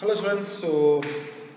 Hello students, so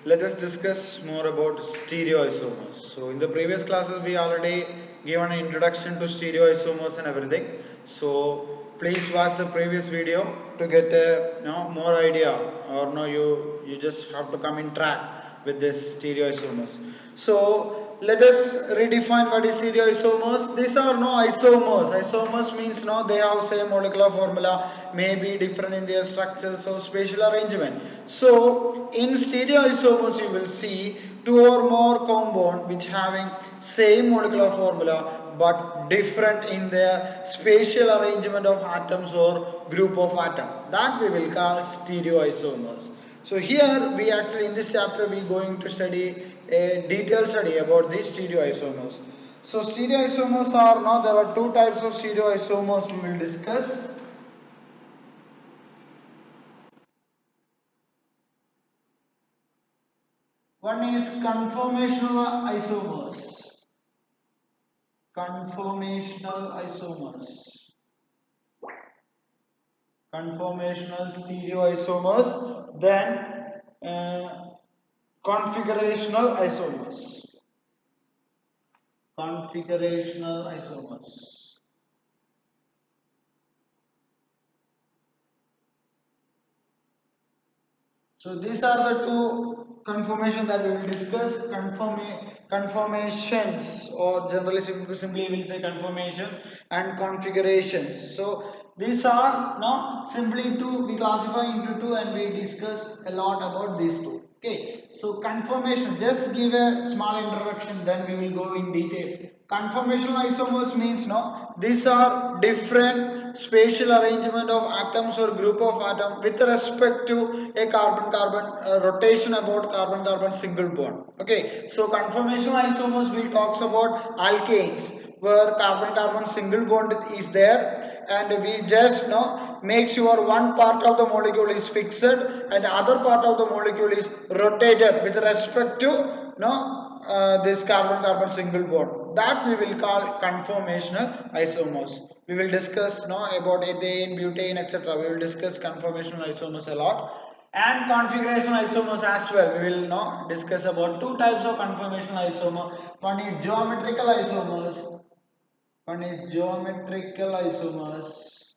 let us discuss more about stereoisomers. So in the previous classes we already given an introduction to stereoisomers and everything. So please watch the previous video to get a more idea, or no, you just have to come in track with this stereoisomers. So let us redefine what is stereoisomers. These are no isomers. Isomers means no, they have same molecular formula, may be different in their structures or spatial arrangement. So in stereoisomers you will see two or more compound which having same molecular formula but different in their spatial arrangement of atoms or group of atom. That we will call stereoisomers. So here we actually in this chapter we going to study a detailed study about these stereoisomers. So stereoisomers are now there are two types of stereoisomers we will discuss. One is conformational isomers. Conformational isomers. Conformational stereoisomers. Then configurational isomers. Configurational isomers. So these are the two conformations that we will discuss. Conformations, or generally simply we will say conformations and configurations. So these are now simply two, we classify into two and we discuss a lot about these two. Okay, so conformation, just give a small introduction, then we will go in detail. Conformational isomers means no, these are different spatial arrangement of atoms or group of atoms with respect to a carbon-carbon rotation about carbon-carbon single bond. Okay, so conformational isomers will talks about alkanes where carbon-carbon single bond is there, and we just make sure one part of the molecule is fixed and other part of the molecule is rotated with respect to this carbon-carbon single bond. That we will call conformational isomers. We will discuss about ethane, butane, etc. We will discuss conformational isomers a lot, and configurational isomers as well. We will discuss about two types of conformational isomer. One is geometrical isomers. One is geometrical isomers.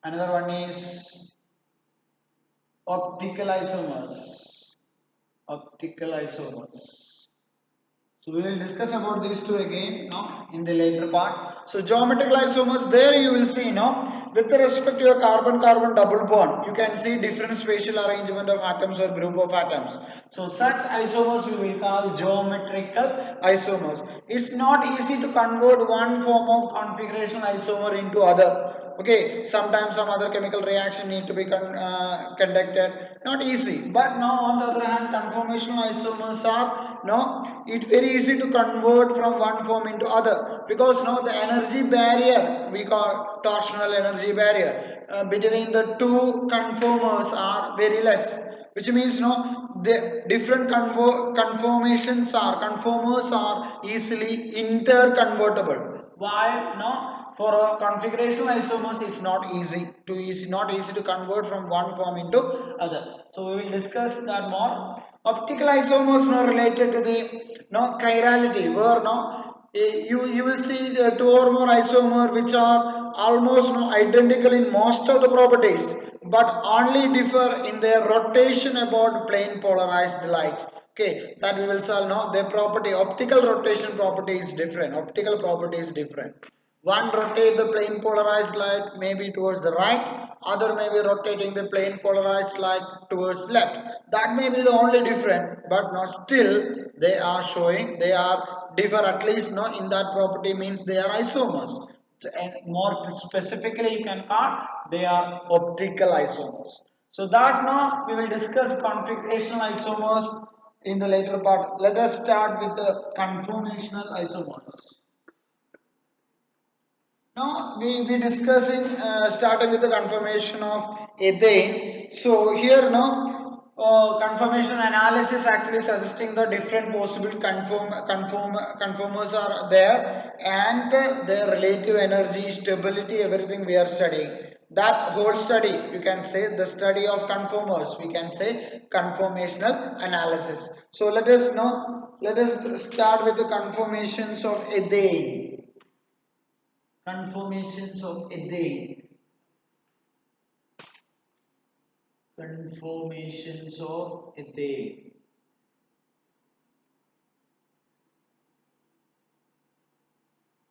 Another one is optical isomers. Optical isomers. So we will discuss about these two again in the later part. So geometrical isomers, there you will see with respect to a carbon-carbon double bond, you can see different spatial arrangement of atoms or group of atoms. So such isomers we will call geometrical isomers. It's not easy to convert one form of configuration isomer into other. Okay, sometimes some other chemical reaction need to be conducted, not easy, but now on the other hand conformational isomers are it's very easy to convert from one form into other, because now the energy barrier we call torsional energy barrier between the two conformers are very less, which means the different conformers are easily interconvertible, while for a configurational isomers it's not easy to convert from one form into other. So we will discuss that more. Optical isomers related to the chirality, where you will see the two or more isomer which are almost identical in most of the properties, but only differ in their rotation about plane polarized light. Okay, that we will solve now. Their property, optical rotation property is different. Optical property is different. One rotate the plane polarized light maybe towards the right, other may be rotating the plane polarized light towards left. That may be the only different, but not still they are showing they are differ, at least in that property, means they are isomers. And more specifically you can call they are optical isomers. So that now we will discuss configurational isomers in the later part. Let us start with the conformational isomers. Now we discussing starting with the conformation of ethane. So here conformation analysis actually suggesting the different possible conformers are there, and their relative energy, stability, everything we are studying. That whole study, you can say the study of conformers, we can say conformational analysis. So let us start with the conformations of ethane. Conformations of ethane. Conformations of ethane.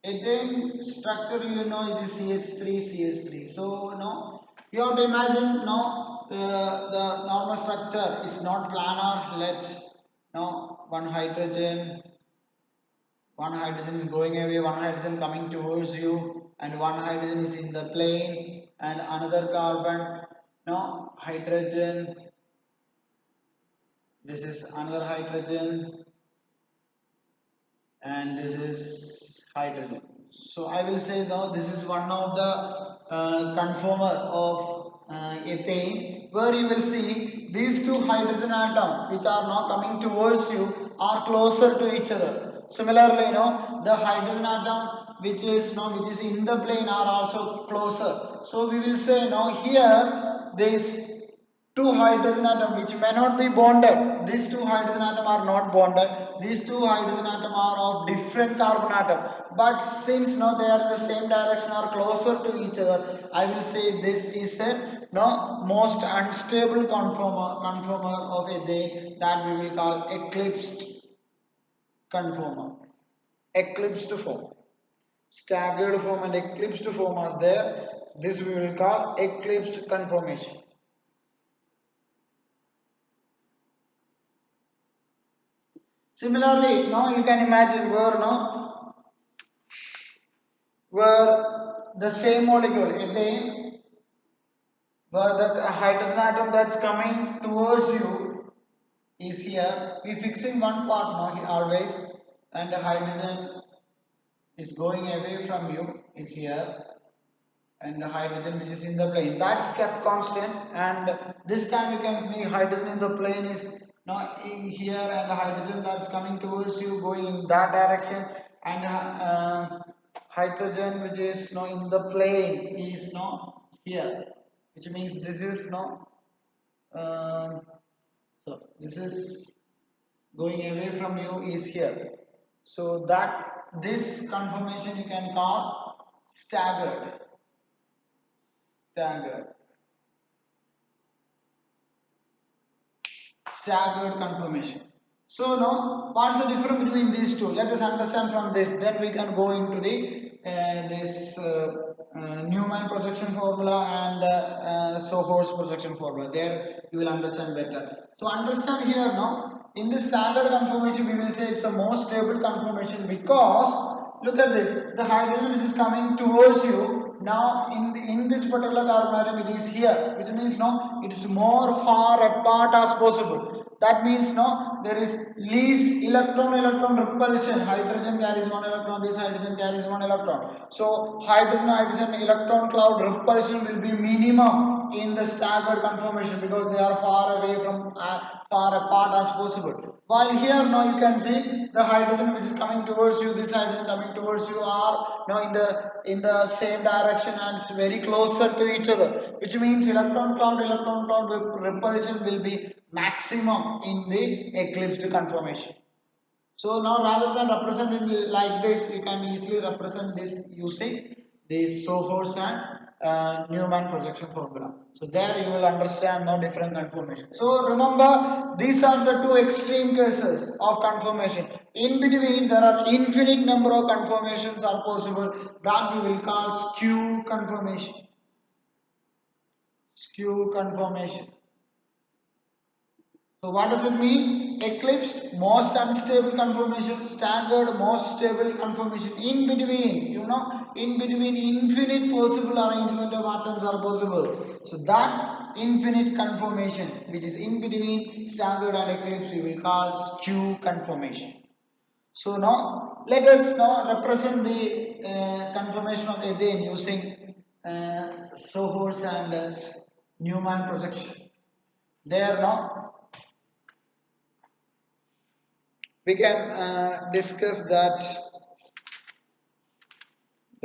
Ethane structure, you know, it is CH3. So you have to imagine the normal structure is not planar. Let one hydrogen is going away, one hydrogen coming towards you, and one hydrogen is in the plane, and another carbon, hydrogen. This is another hydrogen, and this is hydrogen. So I will say now this is one of the conformer of ethane, where you will see these two hydrogen atoms which are now coming towards you are closer to each other. Similarly, the hydrogen atom which is in the plane are also closer. So we will say now here this two hydrogen atom which may not be bonded, these two hydrogen atom are not bonded, these two hydrogen atom are of different carbon atom, but since now they are in the same direction or closer to each other, I will say this is a most unstable conformer of ethane, that we will call eclipsed conformer. Eclipsed form, staggered form and eclipsed form is there, this we will call eclipsed conformation. Similarly, now you can imagine where the same molecule, ethane, where the hydrogen atom that's coming towards you is here. We fixing one part now always, and the hydrogen is going away from you is here, and the hydrogen which is in the plane, that's kept constant, and this time you can see hydrogen in the plane is now in here, and the hydrogen that's coming towards you going in that direction, and hydrogen which is now in the plane is now here, which means this is now so this is going away from you is here, so that this conformation you can call staggered staggered conformation. So now, what's the difference between these two? Let us understand from this. Then we can go into the this Newman projection formula and Sohor's projection formula. There you will understand better. So understand here now. In this standard conformation, we will say it's the most stable conformation because look at this. The hydrogen which is coming towards you now in this particular carbon atom it is here, which means no, it is more far apart as possible. That means no, there is least electron repulsion. Hydrogen carries one electron, this hydrogen carries one electron. So hydrogen electron cloud repulsion will be minimum in the staggered conformation because they are far away from far apart as possible. While here now you can see the hydrogen which is coming towards you, this hydrogen coming towards you are now in the same direction and it's very closer to each other, which means electron cloud repulsion will be maximum in the eclipsed conformation. So now rather than representing like this, you can easily represent this using the Sohor's and Newman projection formula. So there you will understand now different conformation. So remember, these are the two extreme cases of conformation. In between, there are infinite number of conformations are possible that we will call skew conformation. Skew conformation. So what does it mean? Eclipsed, most unstable conformation, staggered, most stable conformation. In between, in between infinite possible arrangement of atoms are possible. So that infinite conformation, which is in between staggered and eclipse, we will call skew conformation. So now let us now represent the conformation of ethane using Sohor's and Newman projection. There now we can discuss that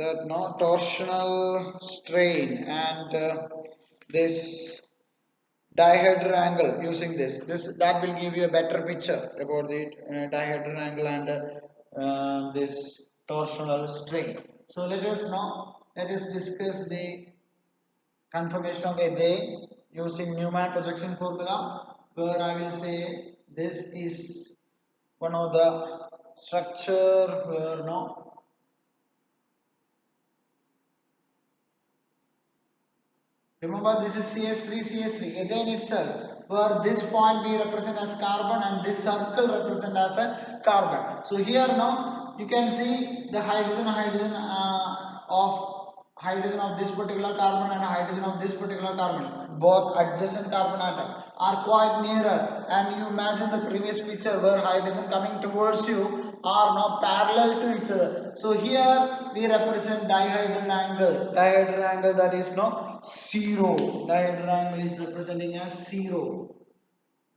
that no torsional strain and this dihedral angle using this that will give you a better picture about the dihedral angle and this torsional strain. So let us discuss the conformation of ethane using Newman projection formula, where I will say this is one of the structure where no remember this is CH3 ethane itself, where this point we represent as carbon and this circle represent as a carbon. So here now you can see the hydrogen of this particular carbon and hydrogen of this particular carbon, both adjacent carbon atom are quite nearer, and you imagine the previous picture where hydrogen coming towards you are now parallel to each other. So here we represent dihedral angle that is no 0. Dihedral angle is representing as 0.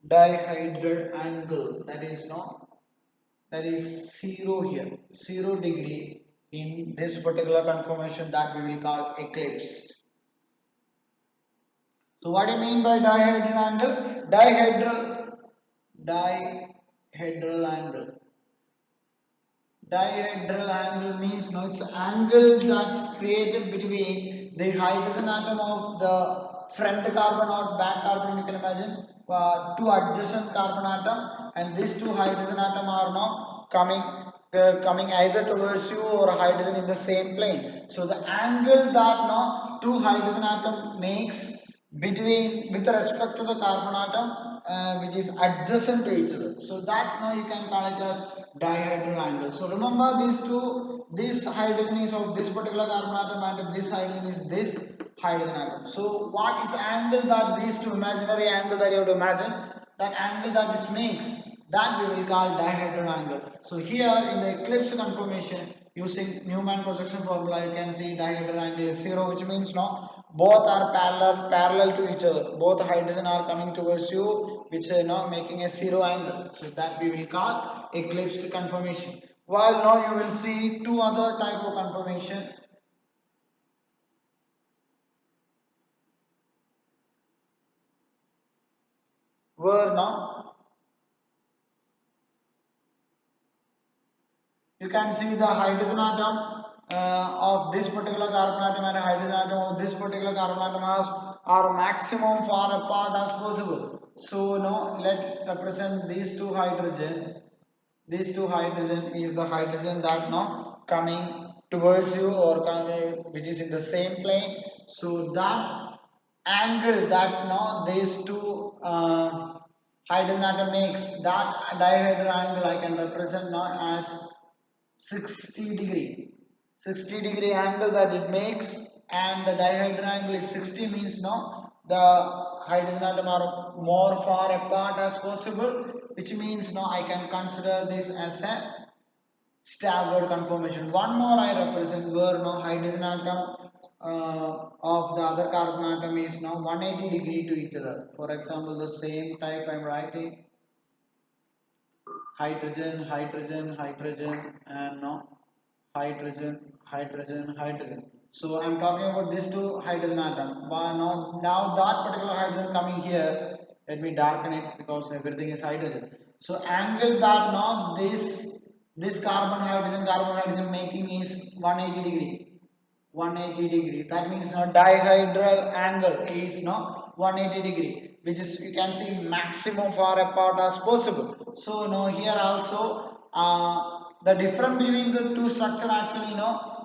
Dihedral angle that is no, that is 0 here, 0 degree in this particular conformation that we will call eclipsed. So what do you mean by dihedral angle? Dihedral angle. Dihedral angle means no, it's an angle that's created between the hydrogen atom of the front carbon or back carbon. You can imagine two adjacent carbon atom, and these two hydrogen atom are now coming either towards you or hydrogen in the same plane. So the angle that now two hydrogen atom makes between with respect to the carbon atom which is adjacent to each other. So that now you can call it as dihedral angle. So remember these two, this hydrogen is of this particular carbon atom and this hydrogen is this hydrogen atom. So what is the angle that these two imaginary angle that you have to imagine, that angle that this makes, that we will call dihedral angle. So here in the eclipse conformation using Newman projection formula, you can see dihedral angle is 0, which means no, both are parallel to each other. Both hydrogen are coming towards you, which is now making a 0 angle. So that we will call eclipsed conformation. While now you will see two other type of conformation, where now you can see the hydrogen atom of this particular carbon atom and hydrogen atom of this particular carbon atom has are maximum far apart as possible. So now let represent these two hydrogen. This two hydrogen is the hydrogen that now coming towards you or coming, which is in the same plane. So that angle that now these two hydrogen atom makes, that dihedral angle I can represent now as 60 degree. 60 degree angle that it makes, and the dihedral angle is 60 means no, the hydrogen atom are more far apart as possible, which means no, I can consider this as a staggered conformation. One more I represent where no hydrogen atom of the other carbon atom is now 180 degree to each other. For example, the same type I am writing hydrogen, hydrogen, hydrogen, and now hydrogen, hydrogen, hydrogen. So I'm talking about these two hydrogen atom. But now that particular hydrogen coming here, let me darken it because everything is hydrogen. So angle that now this carbon hydrogen making is 180 degree. 180 degree. That means now dihedral angle is now 180 degree, which is you can see maximum far apart as possible. So now here also the difference between the two structure actually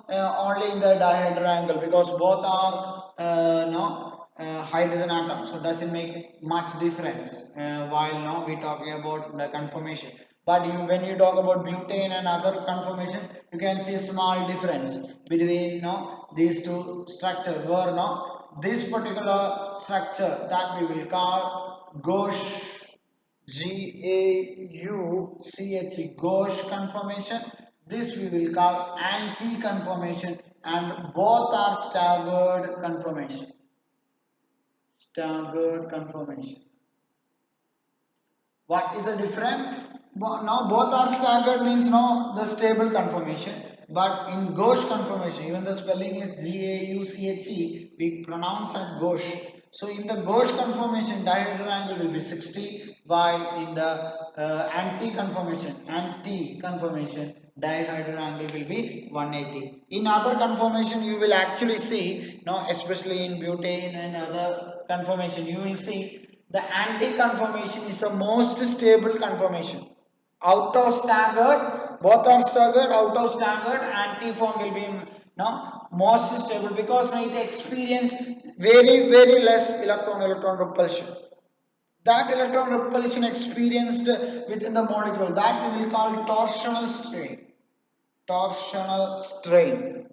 only in the dihedral angle, because both are hydrogen atom, so doesn't make much difference while now we talking about the conformation. But when you talk about butane and other conformation, you can see a small difference between these two structure, where this particular structure that we will call gauche, Gauche, gauche conformation, this we will call anti-conformation, and both are staggered conformation. Staggered conformation. What is the difference? Now both are staggered means no, the stable conformation. But in gauche conformation, even the spelling is Gauche, we pronounce as gauche. So in the gauche conformation, dihedral angle will be 60, while in the anti-conformation, dihedral angle will be 180. In other conformation, you will actually see, especially in butane and other conformation, you will see the anti-conformation is the most stable conformation. Out of staggered, both are staggered. Out of staggered, antiform will be most stable because it experience very less electron repulsion. That electron repulsion experienced within the molecule, that we will call torsional strain. Torsional strain.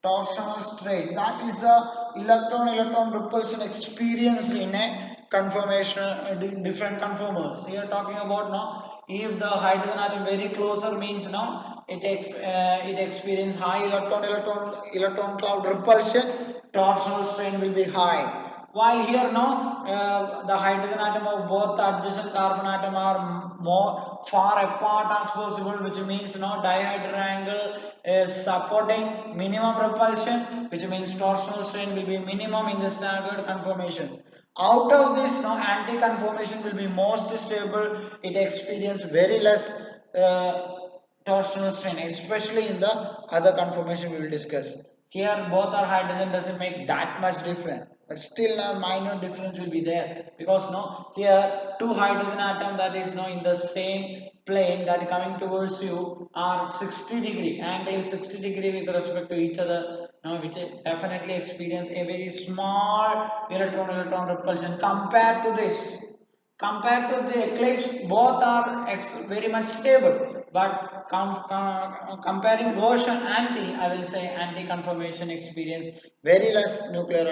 Torsional strain, that is the electron repulsion experienced in a conformation, different conformers. Here talking about now, if the hydrogen atom very closer means now it experience high electron cloud repulsion, torsional strain will be high. While here now the hydrogen atom of both adjacent carbon atom are more far apart as possible, which means now dihedral angle is supporting minimum repulsion, which means torsional strain will be minimum in the staggered conformation. Out of this, now anti-conformation will be most stable. It experience very less torsional strain, especially in the other conformation we will discuss. Here both are hydrogen, doesn't make that much difference, but still a minor difference will be there, because here two hydrogen atom that is in the same plane that coming towards you are 60 degree, angle is 60 degree with respect to each other, which definitely experience a very small electron repulsion. Compared to the eclipse, both are very much stable, but comparing gauche and anti, I will say anti-conformation experience very less nuclear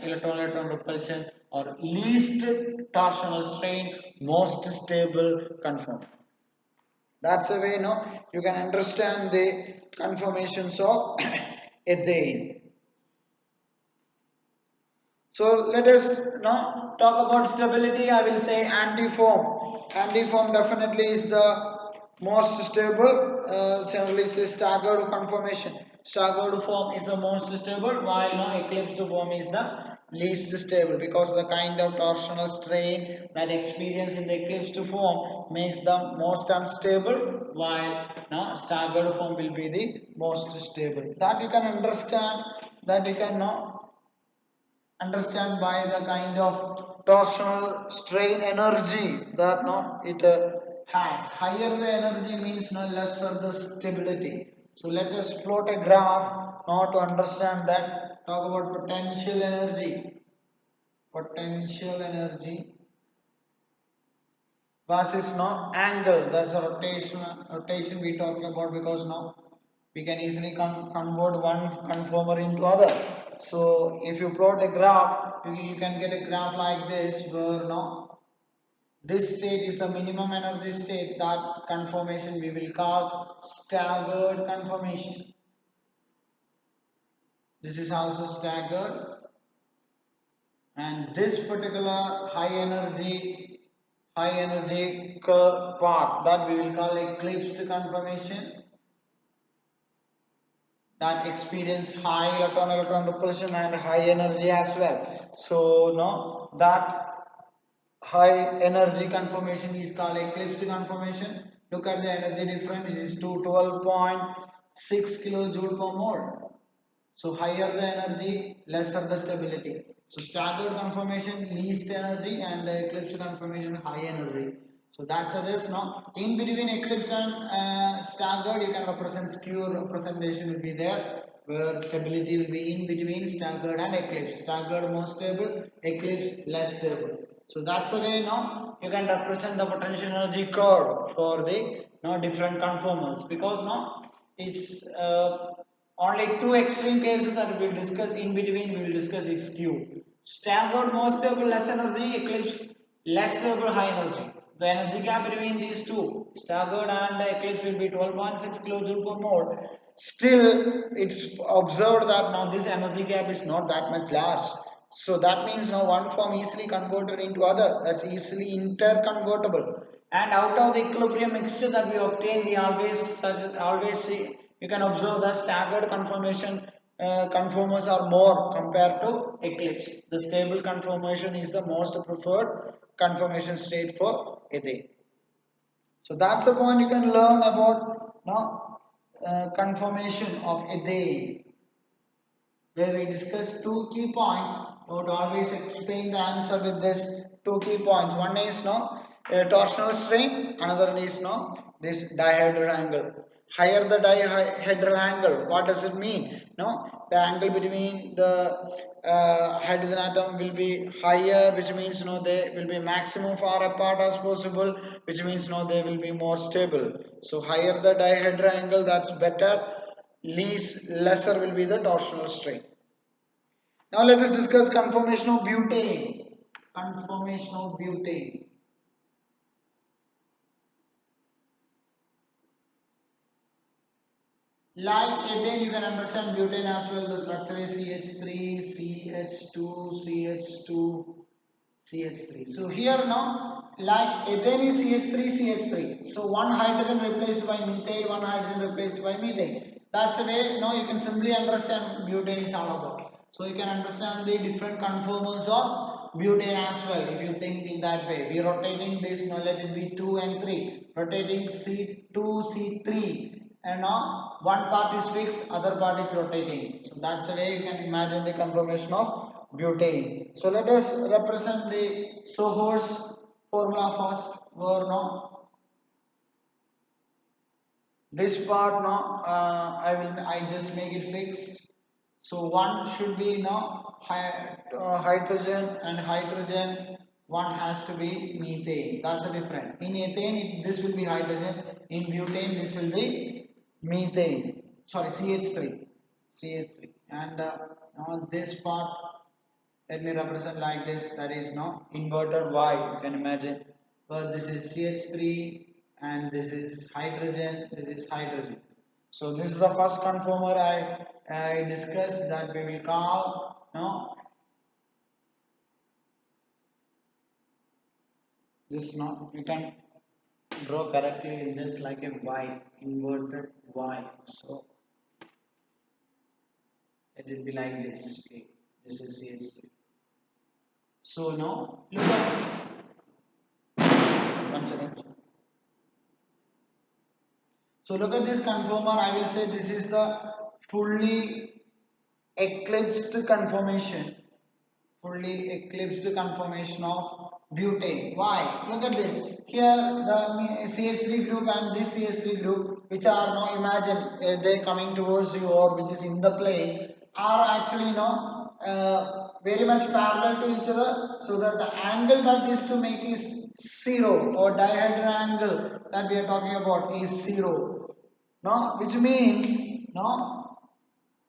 electron repulsion or least torsional strain, most stable conform. That's the way you can understand the conformations of ethane. So let us now talk about stability. I will say antiform. Antiform definitely is the most stable. Generally, say staggered conformation. Staggered form is the most stable, while eclipsed form is the least stable, because the kind of torsional strain that experience in the eclipsed form makes the most unstable, while staggered form will be the most stable. That you can understand. That you can understand by the kind of torsional strain energy that it has. Higher the energy means lesser the stability. So let us plot a graph now to understand that. Talk about potential energy. Potential energy versus angle. That's a rotation we talking about, because now we can easily convert one conformer into other. So if you plot a graph, you can get a graph like this, where this state is the minimum energy state. That conformation we will call staggered conformation. This is also staggered, and this particular high energy curve part, that we will call eclipsed conformation, that experience high electron repulsion and high energy as well. So that high energy conformation is called eclipsed conformation. Look at the energy difference is 212.6 kilojoule per mole. So higher the energy, lesser the stability. So staggered conformation least energy, and eclipsed conformation high energy. So that suggests in between eclipsed and staggered, you can represent skew representation will be there, where stability will be in between staggered and eclipsed. Staggered more stable, eclipsed less stable. So that's the way you can represent the potential energy curve for the different conformers, because it's only two extreme cases that we will discuss. In between we will discuss its Q. Staggered more stable less energy, eclipse less stable high energy. The energy gap between these two, staggered and eclipse, will be 12.6 kilojoule per mole. Still, it's observed that now this energy gap is not that much large. So that means now one form easily converted into other. That's easily interconvertible. And out of the equilibrium mixture that we obtain, we always see You can observe the staggered conformation conformers are more compared to eclipse. The stable conformation is the most preferred conformation state for ethane. So that's the point you can learn about now conformation of ethane, where we discuss two key points. I would always explain the answer with this two key points. One is no torsional strain, another is no this dihedral angle. Higher the dihedral angle, what does it mean? No, the angle between the hydrogen atom will be higher, which means no they will be maximum far apart as possible, which means no they will be more stable. So higher the dihedral angle, that's better. Least lesser will be the torsional strain. Now let us discuss conformation of butane. Conformation of butane. Like ethane, you can understand butane as well. The structure is CH3, CH2, CH2, CH3. So here now, like ethane is CH3, CH3. So one hydrogen replaced by methane, one hydrogen replaced by methane. That's the way now you can simply understand butane is all about. So you can understand the different conformers of butane as well if you think in that way. We are rotating this, now let it be 2 and 3. Rotating C2, C3. And now one part is fixed, other part is rotating. So that's the way you can imagine the conformation of butane. So let us represent the Sohor's formula first. Where now this part now I just make it fixed. So one should be now hydrogen and hydrogen. One has to be methane. That's the difference. In ethane, this will be hydrogen. In butane, this will be methane. Sorry, CH3. CH3. And now this part, let me represent like this. That is now inverted Y. You can imagine. But this is CH3 and this is hydrogen. This is hydrogen. So this is the first conformer I discussed that we will call no this not you can draw correctly just like a Y, inverted Y. So it will be like this. Okay, this is CH3. So now look at one second. So look at this conformer. I will say this is the fully eclipsed conformation. Fully eclipsed conformation of butane. Why? Look at this. Here the CH3 group and this CH3 group, which are now imagine they coming towards you or which is in the plane, are actually now very much parallel to each other. So that the angle that these two make is zero, or dihedral angle that we are talking about is zero. No, which means no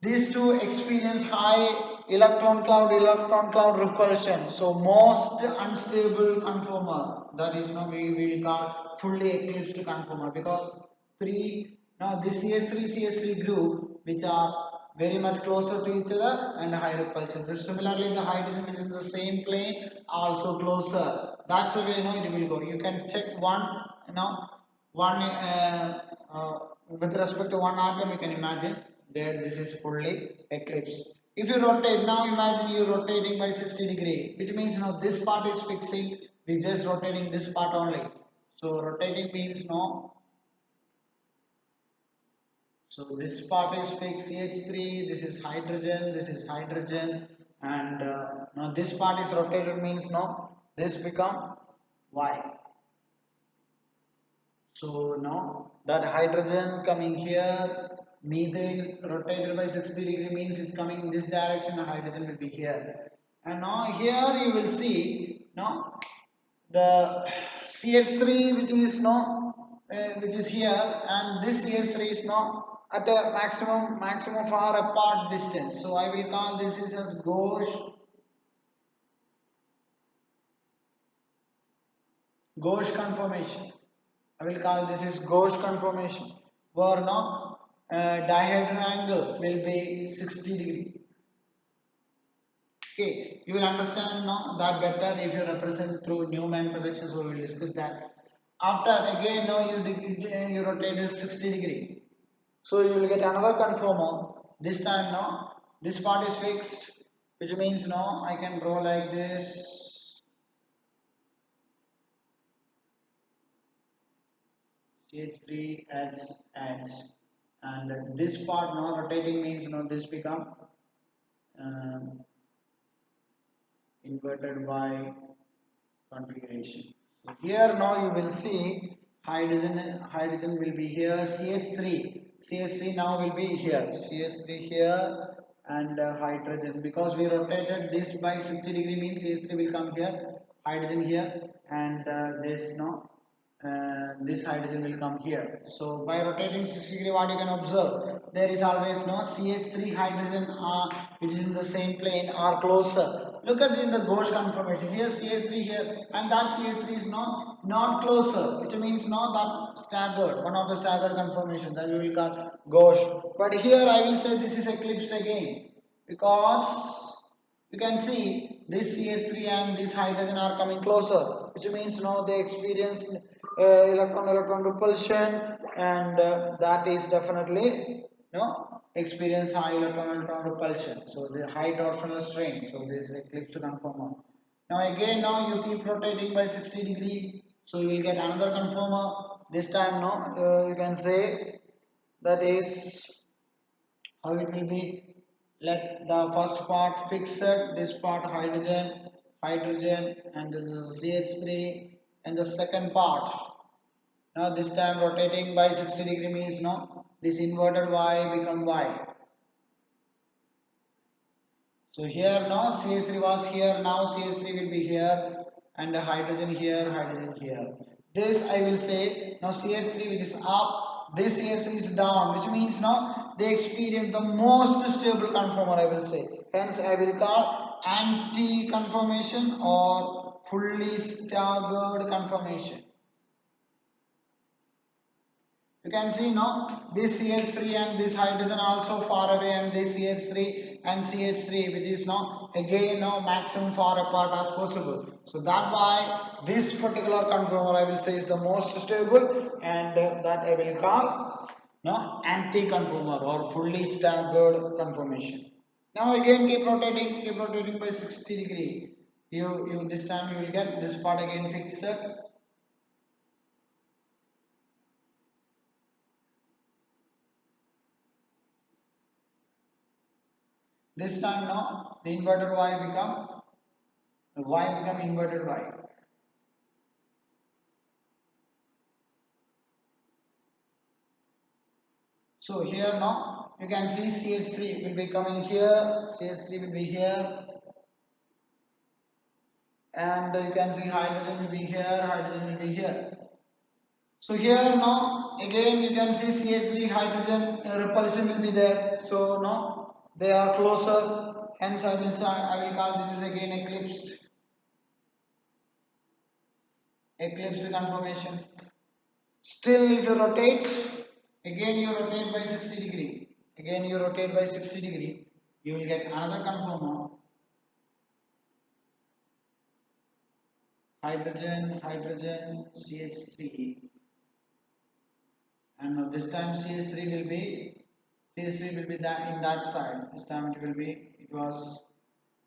these two experience high electron cloud repulsion. So most unstable conformer, that is now we will call fully eclipsed conformer, because three now this CH3 group which are very much closer to each other and high repulsion. But similarly the hydrogen which is in the same plane also closer. That's the way it will go. You can check one one with respect to one atom. You can imagine there this is fully eclipsed. If you rotate, now imagine you rotating by 60 degree, which means now this part is fixing, we just rotating this part only. So rotating means no, so this part is fixed, CH3, this is hydrogen, and now this part is rotated means no, this become Y. So now that hydrogen coming here, methane rotated by 60 degree means it's coming in this direction, and hydrogen will be here. And now here you will see now the CH3 which is now which is here, and this CH3 is now at a maximum far apart distance. So I will call this is as Gauge conformation. I will call this is gauge conformation, where now dihedral angle will be 60 degree. Okay, you will understand now that better if you represent through Newman projections. We will discuss that. After again now you rotate it 60 degree. So you will get another conformer. This time no, this part is fixed, which means no, I can draw like this. CH3 adds, and this part now rotating means no, this become um, inverted by configuration. So here now you will see hydrogen will be here, CH3 now will be here, CH3 here, and hydrogen, because we rotated this by 60 degree means CH3 will come here, hydrogen here, and this no, this hydrogen will come here. So by rotating 60 degree, what you can observe, there is always no CH3 hydrogen which is in the same plane or closer. Look at in the gauche conformation. Here CH3 here, and that CH3 is not closer, which means not that staggered. One of the staggered conformation that we will call gauche. But here I will say this is eclipsed again, because you can see this CH3 and this hydrogen are coming closer, which means now they experience electron repulsion, and that is definitely no experience high electron repulsion. So the high torsional strain. So this is eclipsed conformer. Now again, now you keep rotating by 60 degree, so you will get another conformer. This time now you can say that is how it will be. Let the first part fixed, this part hydrogen, and this is CH3, and the second part now this time rotating by 60 degree means no, this inverted y become y. So here now CH3 was here, now CH3 will be here, and hydrogen here, hydrogen here. This I will say now CH3 which is up, this CH3 is down, which means now they experience the most stable conformer, I will say. Hence I will call anti-conformation or fully staggered conformation. You can see now this CH3 and this hydrogen also far away, and this CH3 and CH3 which is now again now maximum far apart as possible. So that why this particular conformer I will say is the most stable, and that I will call now anti-conformer or fully staggered conformation. Now again keep rotating by 60 degree. You this time you will get this part again fixed. This time now the inverted y become inverted y. So here now you can see CH3 will be coming here, CH3 will be here, and you can see hydrogen will be here, hydrogen will be here. So here now again you can see CH3 hydrogen repulsion will be there. So now they are closer. Hence I will call this is again eclipsed conformation. Still if you rotate, again you rotate by 60 degree. Again you rotate by 60 degree. You will get another conformer. Hydrogen, CH3. And now this time CH3 will be that in that side. This time it was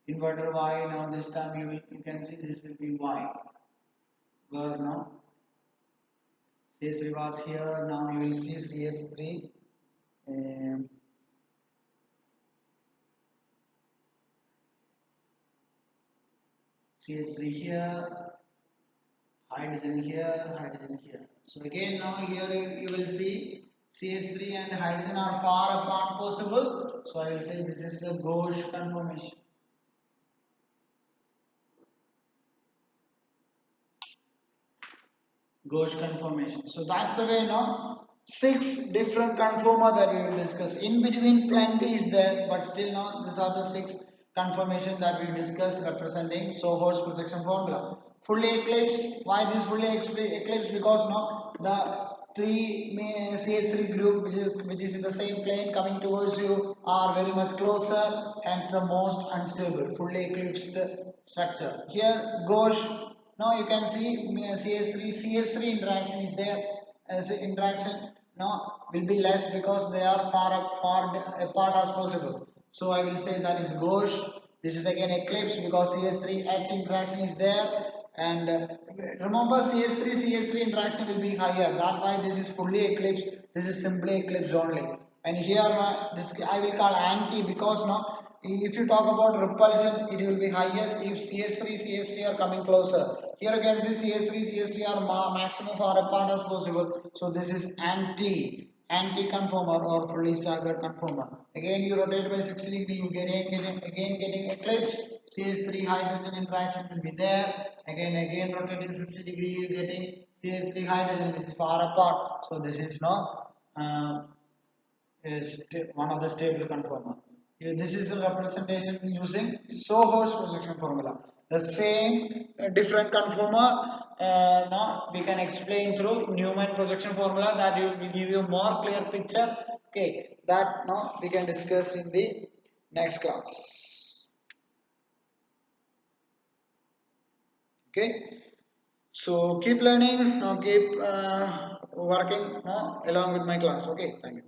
inverter Y. Now this time you can see this will be Y. Where now CH3 was here. Now you will see CH3. CH3 here, hydrogen here, hydrogen here. So again now here you will see CH3 and hydrogen are far apart possible. So I will say this is a gauche conformation. Gauche conformation. So that's the way now. 6 different conformer that we will discuss. In between plenty is there, but still now these are the 6 conformation that we discuss representing Sohor's projection formula. Fully eclipsed. Why this fully eclipsed? Because now the 3 CH3 group which is in the same plane coming towards you are very much closer, hence the most unstable. Fully eclipsed structure. Here gauche. Now you can see CH3 interaction is there as an interaction. no, will be less because they are apart as possible. So I will say that is gauche. This is again eclipse because CH3H interaction is there, and remember CH3 interaction will be higher. That why this is fully eclipsed. This is simply eclipsed only. And here this I will call anti because now if you talk about repulsion, it will be highest if CH3 are coming closer. Here you can see CH3 are maximum far apart as possible. So this is anti-conformer or fully staggered conformer. Again you rotate by 60 degree, you getting eclipse. CH3 hydrogen interaction will be there. Again rotating 60 degree, you getting CH3 hydrogen which is far apart. So this is no. Is one of the stable conformer. This is a representation using Soho's projection formula. The same different conformer now we can explain through Newman projection formula that will give you more clear picture. Okay, that now we can discuss in the next class. Okay, so keep learning, now keep working along with my class. Okay, thank you.